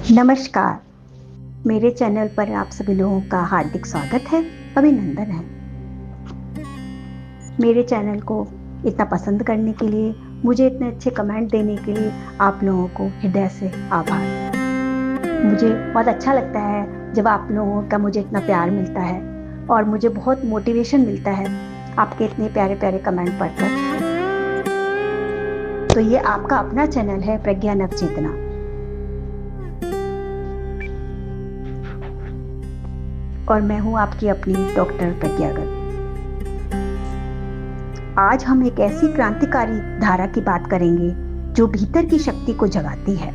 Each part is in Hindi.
नमस्कार। मेरे चैनल पर आप सभी लोगों का हार्दिक स्वागत है, अभिनंदन है। मेरे चैनल को इतना पसंद करने के लिए, मुझे इतने अच्छे कमेंट देने के लिए आप लोगों को हृदय से आभार। मुझे बहुत अच्छा लगता है जब आप लोगों का मुझे इतना प्यार मिलता है और मुझे बहुत मोटिवेशन मिलता है आपके इतने प्यारे प्यारे कमेंट पढ़कर। तो ये आपका अपना चैनल है प्रज्ञा नवचेतना। और मैं हूं आपकी अपनी डॉक्टर प्रज्ञा गर्ग। आज हम एक ऐसी क्रांतिकारी धारा की बात करेंगे जो भीतर की शक्ति को जगाती है,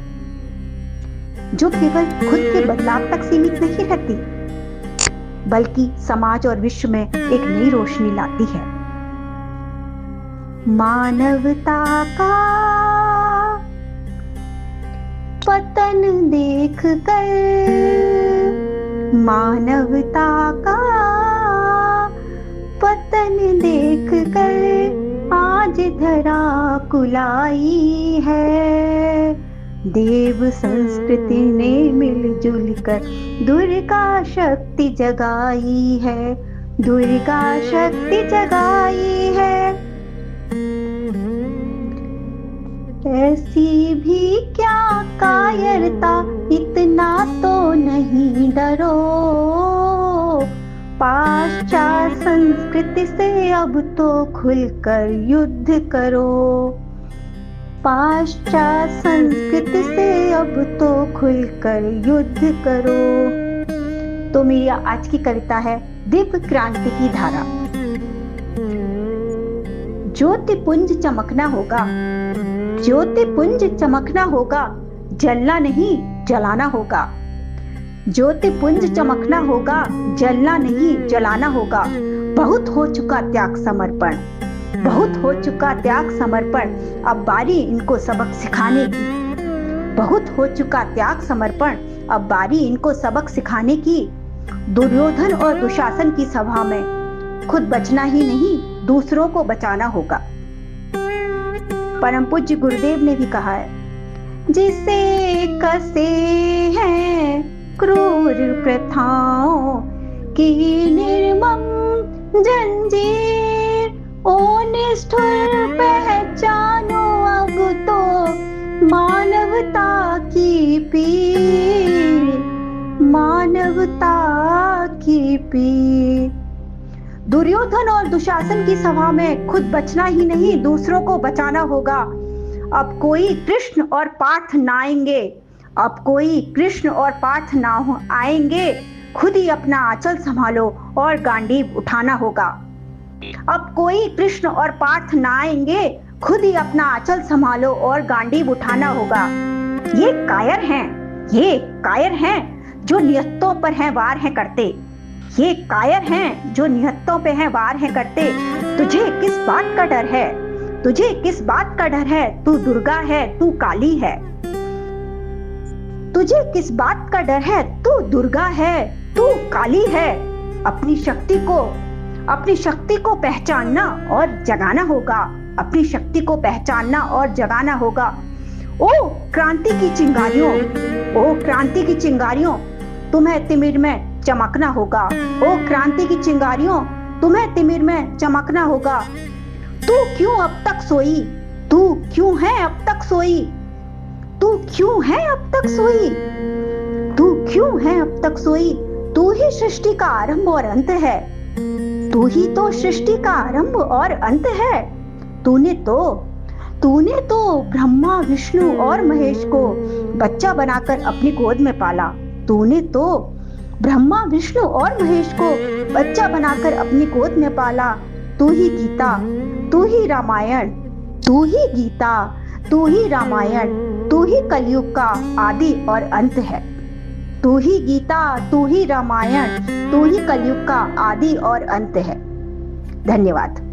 जो केवल खुद के बदलाव तक सीमित नहीं रहती, बल्कि समाज और विश्व में एक नई रोशनी लाती है। मानवता का पतन देखकर, मानवता का पतन देखकर आज धरा कुलाई है। देव संस्कृति ने मिलजुल कर दुर्गा शक्ति जगाई है, दुर्गा शक्ति जगाई है। ऐसी भी क्या कायरता, इतना तो नहीं डरो। पाश्चात्य संस्कृति से अब तो खुलकर युद्ध करो। पाश्चात्य संस्कृति से अब तो खुलकर युद्ध करो। तो मेरी आज की कविता है दिव्य क्रांति की धारा। ज्योतिपुंज चमकना होगा, ज्योतिपुंज चमकना होगा, जलना नहीं जलाना होगा। ज्योतिपुंज चमकना होगा, जलना नहीं जलाना होगा। बहुत हो चुका त्याग समर्पण, बहुत हो चुका त्याग समर्पण, अब बारी इनको सबक सिखाने की। बहुत हो चुका त्याग समर्पण, अब बारी इनको सबक सिखाने की। दुर्योधन और दुशासन की सभा में खुद बचना ही नहीं, दूसरों को बचाना होगा। परम पूज्य गुरुदेव ने भी कहा है, जिसे कसे हैं क्रूर प्रथाओं की निर्मम जंजीर, ओ निष्ठुर पहचानो अब तो मानवता की पीर, मानवता की पीर। दुर्योधन और दुशासन की सभा में खुद बचना ही नहीं, दूसरों को बचाना होगा। अब कोई कृष्ण और पार्थ ना आएंगे, अब कोई कृष्ण और पार्थ ना आएंगे, खुद ही अपना आंचल संभालो और गांडीव उठाना होगा। अब कोई कृष्ण और पार्थ ना आएंगे, खुद ही अपना आंचल संभालो और गांडीव उठाना होगा। ये कायर हैं, ये कायर हैं जो नियतों पर हैं वार हैं करते। ये कायर हैं जो नियतों पे हैं वार हैं करते। तुझे किस बात का डर है, तुझे किस बात का डर है, तू दुर्गा है तू काली है। तुझे किस बात का डर है, तू दुर्गा है तू काली है। अपनी शक्ति को पहचानना और जगाना होगा, अपनी शक्ति को पहचानना और जगाना होगा। ओ क्रांति की चिंगारियों, ओ क्रांति की चिंगारियों, तुम्हें तिमिर में चमकना होगा। ओ क्रांति की चिंगारियों, तुम्हें तिमिर में चमकना होगा। तू क्यों अब तक सोई, तू क्यों है अब तक सोई, तू क्यों है अब तक सोई, तू क्यों है अब तक सोई। तू ही सृष्टि का आरंभ और अंत है, तू ही तो सृष्टि का आरंभ और अंत है। तूने तो ब्रह्मा विष्णु और महेश को बच्चा बनाकर अपनी गोद में पाला। तूने तो ब्रह्मा विष्णु और महेश को बच्चा बनाकर अपनी गोद में पाला। तू ही गीता, तू ही रामायण, तू ही गीता, तू ही रामायण, तू ही कलयुग का आदि और अंत है। तू ही गीता, तू ही रामायण, तू ही कलयुग का आदि और अंत है। धन्यवाद।